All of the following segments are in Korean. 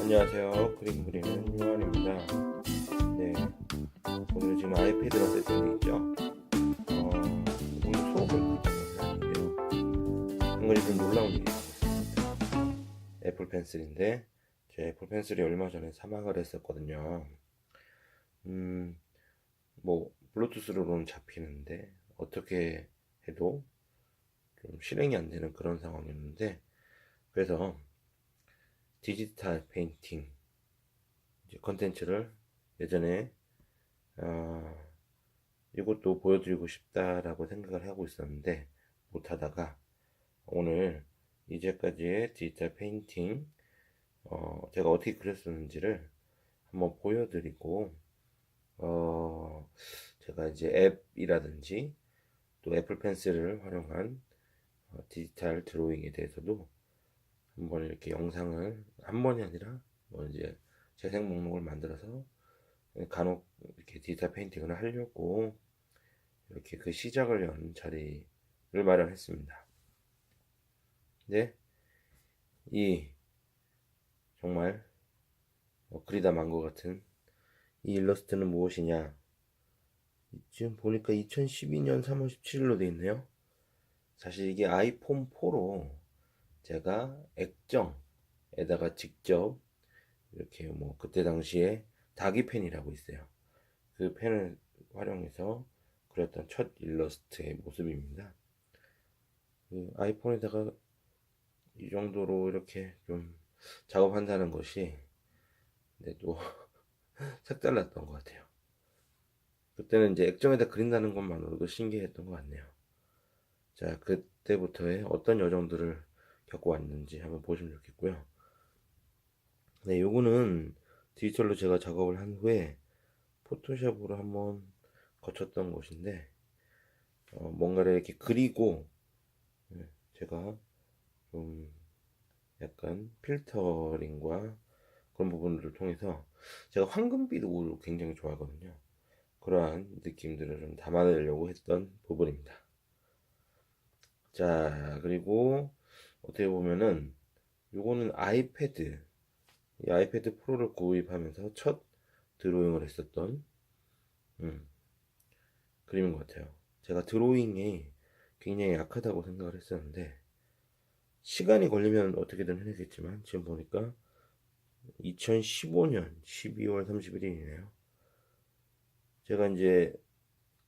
안녕하세요. 그림 그리는 요한입니다. 네, 오늘 지금 아이패드가 세팅되어 있죠. 오늘 수업을 그리는 아닌데요. 한 가지 좀 놀라운 일이 있었습니다. 애플 펜슬인데 제 애플 펜슬이 얼마 전에 사망을 했었거든요. 뭐 블루투스로는 잡히는데 어떻게 해도 좀 실행이 안 되는 그런 상황이었는데, 그래서 디지털 페인팅 컨텐츠를 예전에 이것도 보여드리고 싶다라고 생각을 하고 있었는데 못하다가, 오늘 이제까지의 디지털 페인팅 제가 어떻게 그렸었는지를 한번 보여드리고, 제가 이제 앱이라든지 또 애플 펜슬을 활용한 디지털 드로잉에 대해서도 한번 이렇게 영상을, 한 번이 아니라 뭐 이제 재생 목록을 만들어서 간혹 이렇게 디지털 페인팅을 하려고 이렇게 그 시작을 연 자리를 마련했습니다. 네, 이 정말 그리다 만 것 같은 이 일러스트는 무엇이냐? 지금 보니까 2012년 3월 17일로 되어 있네요. 사실 이게 아이폰 4로 제가 액정에다가 직접 이렇게 뭐 그때 당시에 다기 펜이라고 있어요. 그 펜을 활용해서 그렸던 첫 일러스트의 모습입니다. 그 아이폰에다가 이 정도로 이렇게 좀 작업한다는 것이, 네, 또 색달랐던 것 같아요. 그때는 이제 액정에다 그린다는 것만으로도 신기했던 것 같네요. 자, 그때부터의 어떤 여정들을 겪어왔는지 한번 보시면 좋겠고요. 네, 요거는 디지털로 제가 작업을 한 후에 포토샵으로 한번 거쳤던 것인데, 뭔가를 이렇게 그리고, 제가 좀 약간 필터링과 그런 부분들을 통해서, 제가 황금빛을 굉장히 좋아하거든요. 그러한 느낌들을 좀 담아내려고 했던 부분입니다. 자, 그리고 어떻게 보면은 요거는 이 아이패드 프로를 구입하면서 첫 드로잉을 했었던 그림인 것 같아요. 제가 드로잉에 굉장히 약하다고 생각을 했었는데, 시간이 걸리면 어떻게든 해내겠지만 지금 보니까 2015년 12월 31일이네요. 제가 이제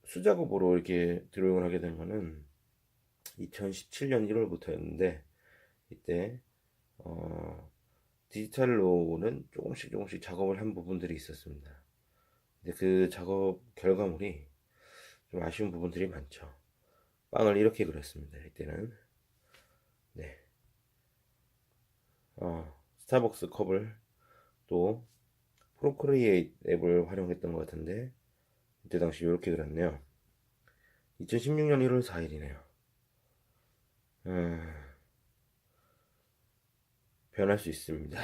수작업으로 이렇게 드로잉을 하게 된 거는 2017년 1월부터였는데, 이때 디지털로는 조금씩 작업을 한 부분들이 있었습니다. 근데 그 작업 결과물이 좀 아쉬운 부분들이 많죠. 빵을 이렇게 그렸습니다. 이때는. 네. 스타벅스 컵을 또 프로크리에이트 앱을 활용했던 것 같은데, 이때 당시 이렇게 그렸네요. 2016년 1월 4일이네요. 변할 수 있습니다.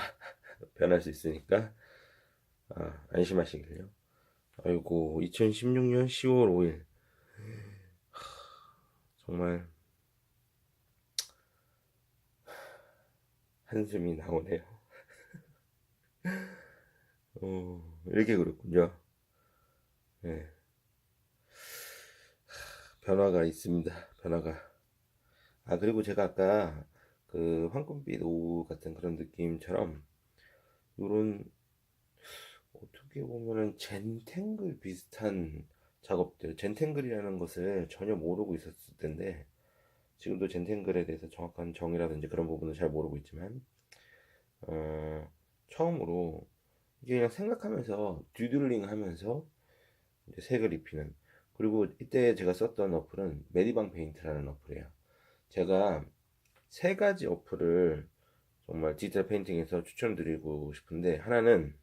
변할 수 있으니까 안심하시길요. 아이고, 2016년 10월 5일. 정말 한숨이 나오네요. 이렇게 그렸군요. 네, 변화가 있습니다. 변화가. 그리고 제가 아까 그 황금빛 오후 같은 그런 느낌처럼 요런, 어떻게 보면은 젠탱글 비슷한 작업들, 젠탱글이라는 것을 전혀 모르고 있었을 텐데, 지금도 젠탱글에 대해서 정확한 정의라든지 그런 부분을 잘 모르고 있지만, 처음으로 이게 그냥 생각하면서 듀들링 하면서 이제 색을 입히는. 그리고 이때 제가 썼던 어플은 메디방 페인트라는 어플이에요. 제가 세 가지 어플을 정말 디지털 페인팅에서 추천드리고 싶은데, 하나는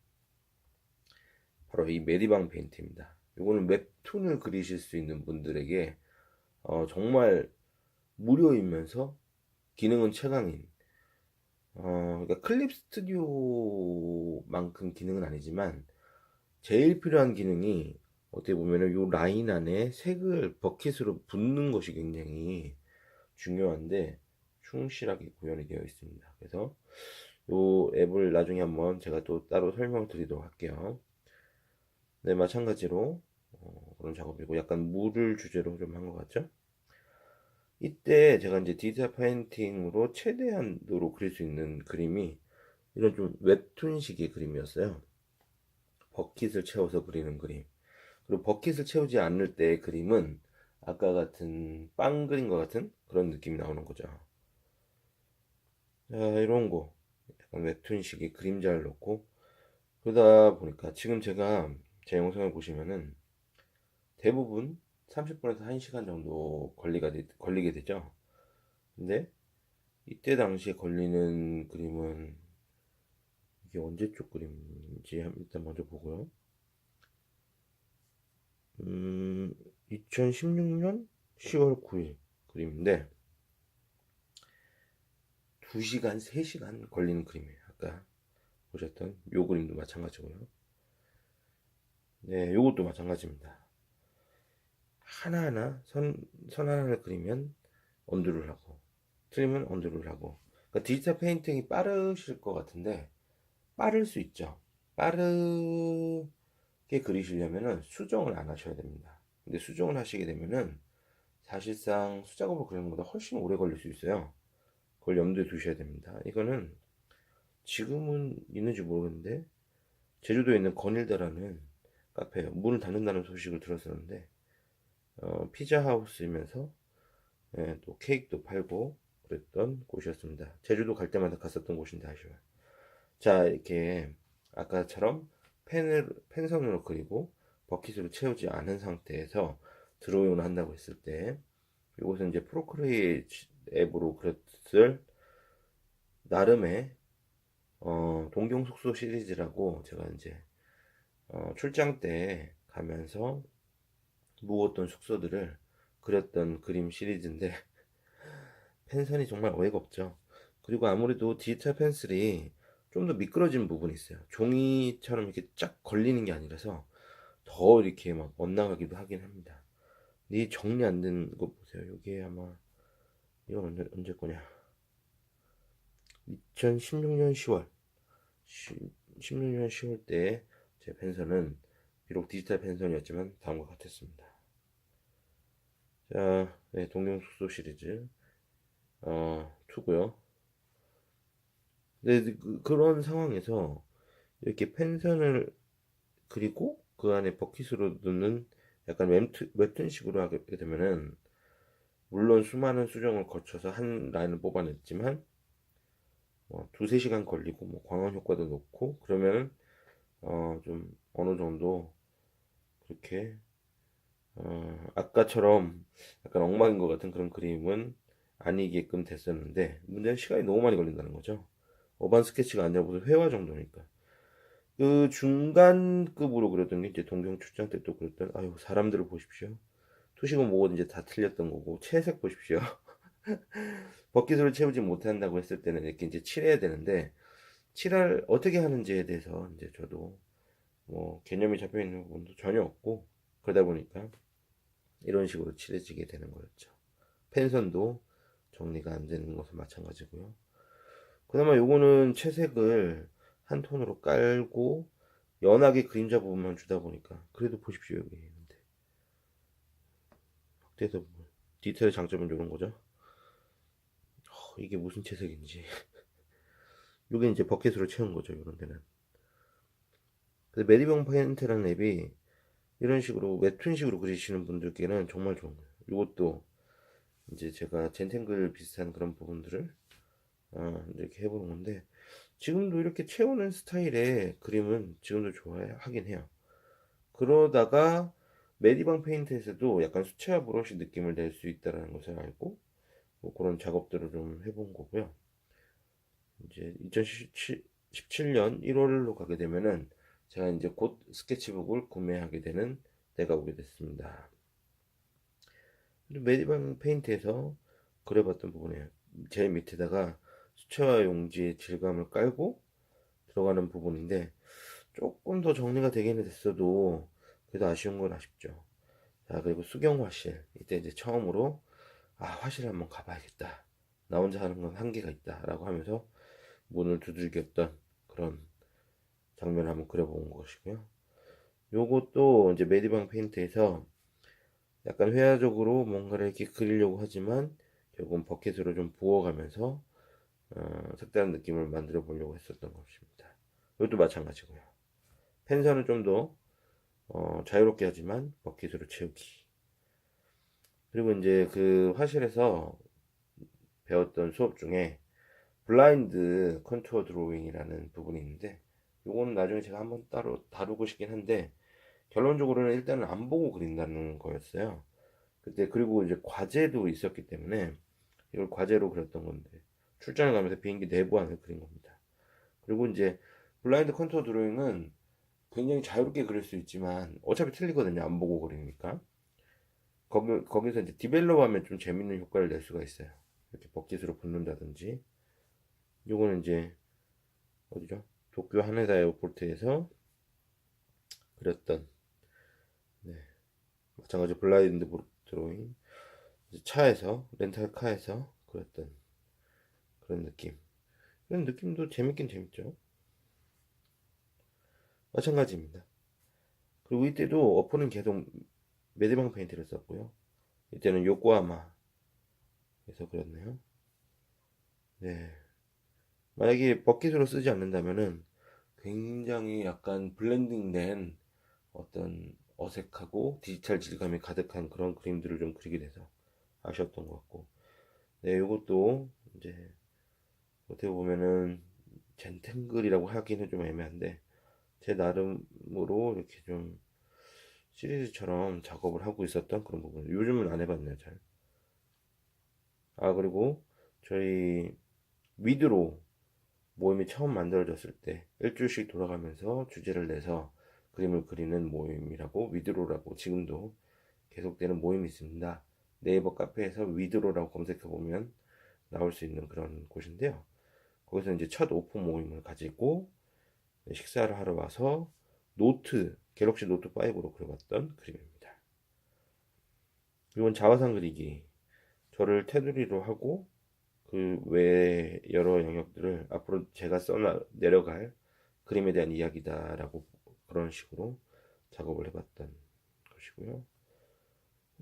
바로 이 메디방 페인트입니다. 이거는 웹툰을 그리실 수 있는 분들에게 정말 무료이면서 기능은 최강인, 그러니까 클립 스튜디오만큼 기능은 아니지만 제일 필요한 기능이, 어떻게 보면은 요 라인 안에 색을 버킷으로 붓는 것이 굉장히 중요한데 충실하게 구현이 되어 있습니다. 그래서 요 앱을 나중에 한번 제가 또 따로 설명을 드리도록 할게요. 네, 마찬가지로 그런 작업이고 약간 물을 주제로 좀 한 것 같죠? 이때 제가 이제 디지털 페인팅으로 최대한으로 그릴 수 있는 그림이 이런 좀 웹툰식의 그림이었어요. 버킷을 채워서 그리는 그림. 그리고 버킷을 채우지 않을 때의 그림은 아까 같은 빵 그린 것 같은 그런 느낌이 나오는 거죠. 자, 이런 거 약간 웹툰식의 그림자를 넣고 그러다 보니까 지금 제가 제 영상을 보시면은 대부분 30분에서 1시간 정도 걸리게 되죠. 근데 이때 당시에 걸리는 그림은 이게 언제적 그림인지 일단 먼저 보고요. 2016년 10월 9일 그림인데 2시간, 3시간 걸리는 그림이에요. 아까 보셨던 요 그림도 마찬가지고요. 네, 요것도 마찬가지입니다. 하나하나 선 하나를 그리면 언더를 하고 틀리면 언더를 하고 그러니까 디지털 페인팅이 빠르실 것 같은데 빠를 수 있죠. 빠르게 그리시려면은 수정을 안 하셔야 됩니다. 근데 수정을 하시게 되면은 사실상 수작업으로 그리는 것보다 훨씬 오래 걸릴 수 있어요. 그걸 염두에 두셔야 됩니다. 이거는 지금은 있는지 모르겠는데 제주도에 있는 건일다라는 카페 문을 닫는다는 소식을 들었었는데 피자 하우스이면서 또 케이크도 팔고 그랬던 곳이었습니다. 제주도 갈 때마다 갔었던 곳인데 아쉬워요. 자, 이렇게 아까처럼 펜선으로 그리고 버킷으로 채우지 않은 상태에서 드로잉을 한다고 했을 때 이것은 이제 프로크리에이트 앱으로 그렸을 나름의 동경 숙소 시리즈라고 제가 이제 출장 때 가면서 묵었던 숙소들을 그렸던 그림 시리즈인데 펜선이 정말 어이가 없죠. 그리고 아무래도 디지털 펜슬이 좀 더 미끄러진 부분이 있어요. 종이처럼 이렇게 쫙 걸리는 게 아니라서 더 이렇게 막 엇나가기도 하긴 합니다. 이 정리 안 된 거 보세요. 이게 아마 이건 언제 거냐? 2016년 10월 16년 10월 때 제 펜선은 비록 디지털 펜선이었지만 다음과 같았습니다. 자, 네, 동경숙소 시리즈 2고요. 네, 그런 상황에서 이렇게 펜선을 그리고 그 안에 버킷으로 넣는 약간 웹툰식으로 하게 되면은 물론 수많은 수정을 거쳐서 한 라인을 뽑아냈지만 두세 시간 걸리고 뭐 광원 효과도 넣고 그러면 좀 어느 정도 그렇게 아까처럼 약간 엉망인 것 같은 그런 그림은 아니게끔 됐었는데 문제는 시간이 너무 많이 걸린다는 거죠. 어반 스케치가 아니라 무슨 회화 정도니까. 그 중간급으로 그렸던 게 이제 동경 출장 때 또 그랬던 아유 사람들을 보십시오. 투식은 뭐고 이제 다 틀렸던 거고 채색 보십시오. 버킷으로 채우지 못한다고 했을 때는 이렇게 이제 칠해야 되는데 칠할 어떻게 하는지에 대해서 이제 저도 뭐 개념이 잡혀 있는 부분도 전혀 없고 그러다 보니까 이런 식으로 칠해지게 되는 거였죠. 펜선도 정리가 안 되는 것은 마찬가지고요. 그나마 요거는 채색을 한 톤으로 깔고 연하게 그림자 부분만 주다 보니까 그래도 보십시오 여기 있는데 확대해서 보면 디테일의 장점은 이런 거죠. 이게 무슨 채색인지 요게 이제 버켓으로 채운 거죠 이런 데는. 근데 메디병 페인트라는 앱이 이런 식으로 웹툰식으로 그리시는 분들께는 정말 좋은 거예요. 이것도 이제 제가 젠탱글 비슷한 그런 부분들을 이렇게 해보는 건데 지금도 이렇게 채우는 스타일의 그림은 지금도 좋아하긴 해요. 그러다가 메디방 페인트에서도 약간 수채화 브러쉬 느낌을 낼 수 있다는 것을 알고 뭐 그런 작업들을 좀 해본 거고요. 이제 2017년 1월로 가게 되면은 제가 이제 곧 스케치북을 구매하게 되는 때가 오게 됐습니다. 메디방 페인트에서 그려봤던 부분이에요. 제일 밑에다가 수채화 용지의 질감을 깔고 들어가는 부분인데 조금 더 정리가 되기는 됐어도 그래도 아쉬운 건 아쉽죠. 자, 그리고 수경 화실. 이때 이제 처음으로 화실 한번 가봐야겠다. 나 혼자 하는 건 한계가 있다. 라고 하면서 문을 두들겼던 그런 장면을 한번 그려본 것이고요. 요것도 이제 메디방 페인트에서 약간 회화적으로 뭔가를 이렇게 그리려고 하지만 결국은 버킷으로 좀 부어가면서 색다른 느낌을 만들어 보려고 했었던 것입니다. 이것도 마찬가지고요. 펜선은 좀 더 자유롭게 하지만 버킷으로 채우기. 그리고 이제 그 화실에서 배웠던 수업 중에 블라인드 컨투어 드로잉이라는 부분이 있는데 요거는 나중에 제가 한번 따로 다루고 싶긴 한데 결론적으로는 일단은 안 보고 그린다는 거였어요. 그때 그리고 이제 과제도 있었기 때문에 이걸 과제로 그렸던 건데 출장을 가면서 비행기 내부안을 그린 겁니다. 그리고 이제 블라인드 컨투어 드로잉은 굉장히 자유롭게 그릴 수 있지만 어차피 틀리거든요. 안 보고 그리니까. 거기서 이제 디벨롭하면 좀 재밌는 효과를 낼 수가 있어요. 이렇게 버킷으로 붓는다든지. 요거는 이제 어디죠? 도쿄 하네다 에어포트에서 그렸던 네, 마찬가지 블라인드 드로잉 차에서 렌탈카에서 그렸던 그런 느낌. 그런 느낌도 재밌긴 재밌죠. 마찬가지입니다. 그리고 이때도 어퍼는 계속 메디방 페인트를 썼고요. 이때는 요코하마에서 그렸네요. 네. 만약에 버킷으로 쓰지 않는다면은 굉장히 약간 블렌딩된 어떤 어색하고 디지털 질감이 가득한 그런 그림들을 좀 그리게 돼서 아쉬웠던 것 같고. 네, 이것도 이제 어떻게 보면은 젠탱글이라고 하기는 좀 애매한데 제 나름으로 이렇게 좀 시리즈처럼 작업을 하고 있었던 그런 부분. 요즘은 안 해봤네요, 잘. 아, 그리고 저희 위드로 모임이 처음 만들어졌을 때 일주일씩 돌아가면서 주제를 내서 그림을 그리는 모임이라고 위드로라고 지금도 계속되는 모임이 있습니다. 네이버 카페에서 위드로라고 검색해 보면 나올 수 있는 그런 곳인데요. 거기서 이제 첫 오픈 모임을 가지고 식사를 하러 와서 갤럭시 노트 5로 그려봤던 그림입니다. 이건 자화상 그리기. 저를 테두리로 하고 그 외에 여러 영역들을 앞으로 제가 내려갈 그림에 대한 이야기다라고 그런 식으로 작업을 해봤던 것이고요.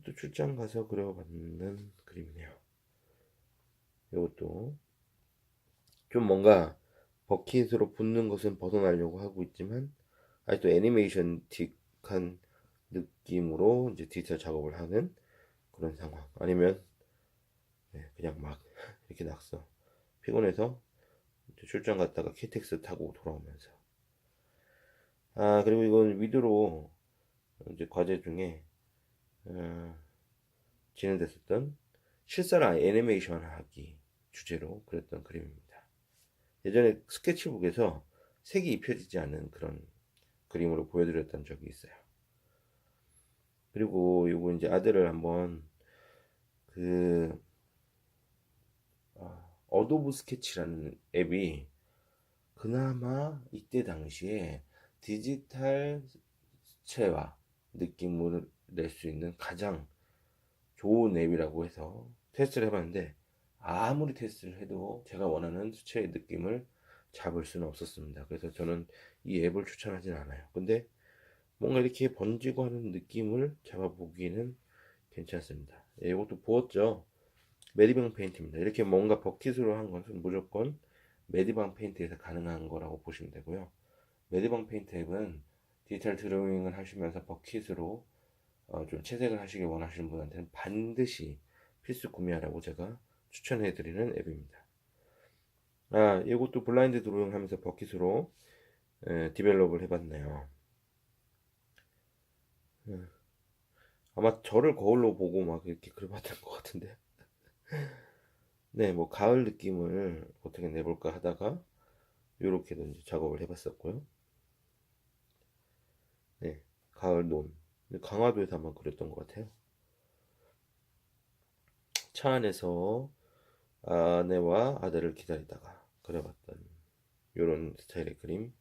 또 출장 가서 그려봤는 그림이네요. 이것도 좀 뭔가 버킷으로 붓는 것은 벗어나려고 하고 있지만 아직도 애니메이션틱한 느낌으로 이제 디지털 작업을 하는 그런 상황. 아니면 그냥 막 이렇게 낙서. 피곤해서 출장 갔다가 KTX 타고 돌아오면서. 아, 그리고 이건 위드로 이제 과제 중에 어, 진행됐었던 실사랑 애니메이션 하기 주제로 그렸던 그림입니다. 예전에 스케치북에서 색이 입혀지지 않는 그런 그림으로 보여드렸던 적이 있어요. 그리고 요거 이제 아들을 한번 그 어도브 스케치라는 앱이 그나마 이때 당시에 디지털 수채화 느낌을 낼 수 있는 가장 좋은 앱이라고 해서 테스트를 해봤는데 아무리 테스트를 해도 제가 원하는 수채의 느낌을 잡을 수는 없었습니다. 그래서 저는 이 앱을 추천하진 않아요. 근데 뭔가 이렇게 번지고 하는 느낌을 잡아보기에는 괜찮습니다. 예, 이것도 부었죠. 메디방 페인트입니다. 이렇게 뭔가 버킷으로 한 것은 무조건 메디방 페인트에서 가능한 거라고 보시면 되고요. 메디방 페인트 앱은 디지털 드로잉을 하시면서 버킷으로 좀 채색을 하시길 원하시는 분한테는 반드시 필수 구매하라고 제가 추천해 드리는 앱입니다. 아, 이것도 블라인드 드로잉 하면서 버킷으로 디벨롭을 해봤네요. 아마 저를 거울로 보고 막 이렇게 그려봤던 것 같은데. 네, 뭐 가을 느낌을 어떻게 내볼까 하다가 이렇게도 이제 작업을 해봤었고요. 네, 가을 논. 강화도에서 한번 그렸던 것 같아요. 차 안에서 아내와 아들을 기다리다가 그려봤던 이런 스타일의 그림.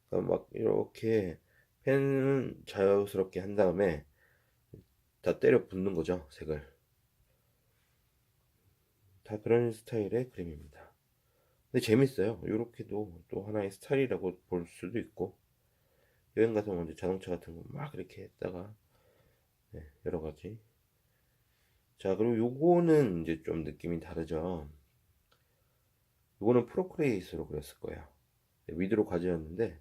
그러니까 막 이렇게 펜은 자유스럽게 한 다음에 다 때려 붓는 거죠, 색을. 다 그런 스타일의 그림입니다. 근데 재밌어요. 요렇게도 또 하나의 스타일이라고 볼 수도 있고, 여행 가서 먼저 자동차 같은 거 막 이렇게 했다가, 네, 여러 가지. 자, 그리고 요거는 이제 좀 느낌이 다르죠. 요거는 프로크리에이트로 그렸을 거예요. 네, 위드로 과제였는데,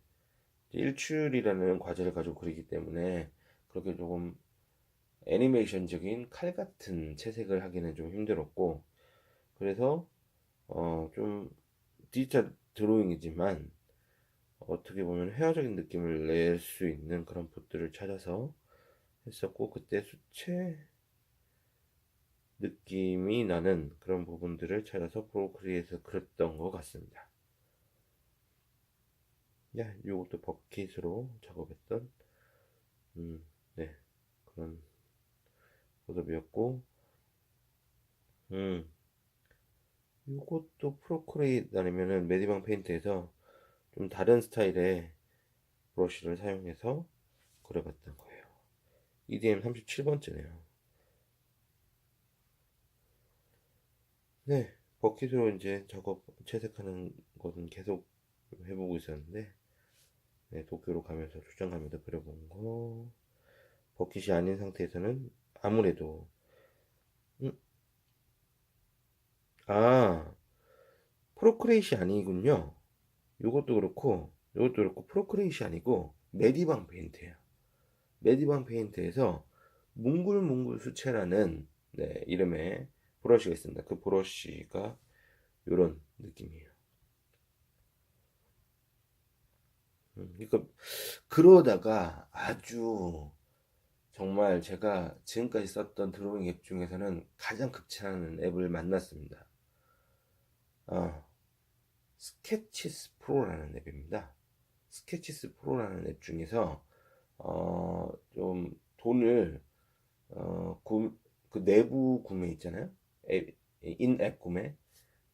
일출이라는 과제를 가지고 그리기 때문에 그렇게 조금 애니메이션적인 칼 같은 채색을 하기는 좀 힘들었고, 그래서 좀 디지털 드로잉이지만 어떻게 보면 회화적인 느낌을 낼 수 있는 그런 붓들을 찾아서 했었고, 그때 수채 느낌이 나는 그런 부분들을 찾아서 프로크리에이트에서 그렸던 것 같습니다. 야, 요것도 버킷으로 작업했던 네, 그런 모습이었고, 음, 요것도 프로크리에이트 아니면은 메디방 페인트에서 좀 다른 스타일의 브러쉬를 사용해서 그려봤던 거예요. EDM 37번째네요. 네, 버킷으로 이제 작업, 채색하는 것은 계속 해보고 있었는데, 네, 도쿄로 가면서 출장 가면서 그려본 거, 버킷이 아닌 상태에서는 아무래도, 음, 아, 프로크레이시 아니군요. 요것도 그렇고, 프로크레이시 아니고, 메디방 페인트예요. 메디방 페인트에서 뭉글뭉글 수채라는 네, 이름의 브러쉬가 있습니다. 그 브러쉬가 이런 느낌이에요. 그러니까 그러다가 아주 정말 제가 지금까지 썼던 드로잉 앱 중에서는 가장 극찬하는 앱을 만났습니다. 어, 스케치스 프로라는 앱입니다. 스케치스 프로라는 앱 중에서 좀 돈을 어, 구, 그 내부 구매 있잖아요. 인앱 구매.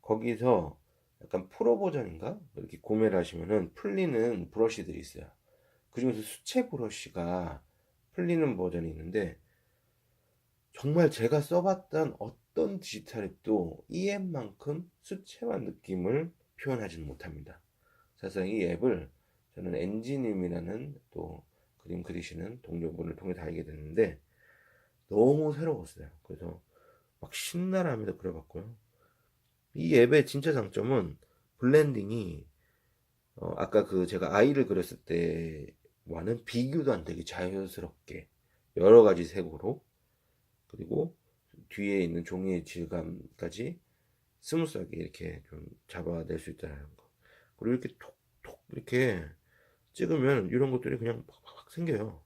거기서 약간 프로 버전인가? 이렇게 구매를 하시면은 풀리는 브러쉬들이 있어요. 그중에서 수채 브러쉬가 풀리는 버전이 있는데, 정말 제가 써봤던 어떤 디지털 앱도 이 앱만큼 수채화 느낌을 표현하지는 못합니다. 사실상 이 앱을 저는 엔지님이라는 또 그림 그리시는 동료분을 통해 알게 됐는데, 너무 새로웠어요. 그래서 막 신나라하면서 그려봤고요. 이 앱의 진짜 장점은 블렌딩이 아까 그 제가 아이를 그렸을 때와는 비교도 안 되게 자연스럽게 여러 가지 색으로, 그리고 뒤에 있는 종이의 질감까지 스무스하게 이렇게 좀 잡아낼 수 있다는 거. 그리고 이렇게 톡톡 이렇게 찍으면 이런 것들이 그냥 팍팍 생겨요.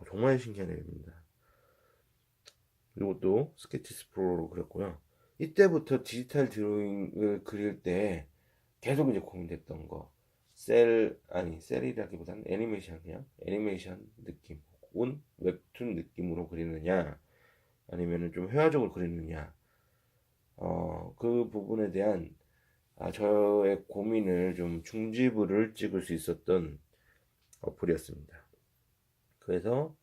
정말 신기한 앱입니다. 그리고 또 스케치스 프로로 그렸고요. 이때부터 디지털 드로잉을 그릴 때 계속 이제 고민됐던 거, 셀이라기보다는 애니메이션이야. 애니메이션 느낌 혹은 웹툰 느낌으로 그리느냐, 아니면은 좀 회화적으로 그리느냐, 그 부분에 대한 저의 고민을 좀 중지부를 찍을 수 있었던 어플이었습니다. 그래서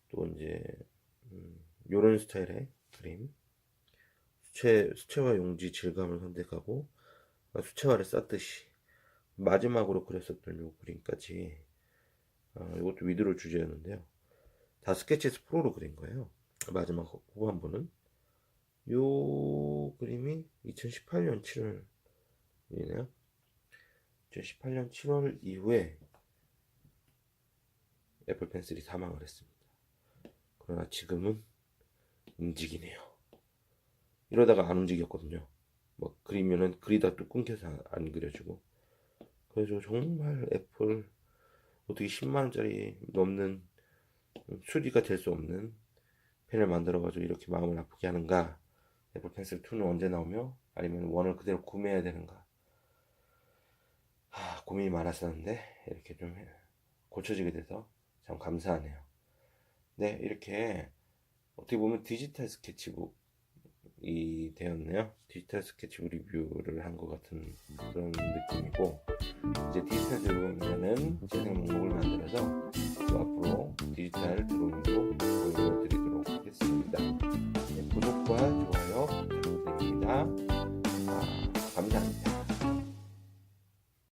또 이제 요런 스타일의 그림, 수채화 용지 질감을 선택하고 수채화를 썼듯이 마지막으로 그렸었던 요 그림까지, 이것도 위드로 주제였는데요. 다 스케치에서 프로로 그린 거예요. 마지막 후반부는 요 그림이 2018년 7월이네요. 2018년 7월 이후에 애플 펜슬이 사망을 했습니다. 그러나 지금은 움직이네요. 이러다가 안 움직였거든요. 뭐 그리면은 그리다 또 끊겨서 안 그려지고. 그래서 정말 애플 어떻게 10만원짜리 넘는 수리가 될 수 없는 펜을 만들어가지고 이렇게 마음을 아프게 하는가. 애플 펜슬 2는 언제 나오며, 아니면 원을 그대로 구매해야 되는가. 고민이 많았었는데 이렇게 좀 고쳐지게 돼서 참 감사하네요. 네, 이렇게 어떻게 보면 디지털 스케치북이 되었네요. 디지털 스케치북 리뷰를 한 것 같은 그런 느낌이고, 이제 디지털 드로잉이라는 재생 목록을 만들어서 또 앞으로 디지털 드로잉으로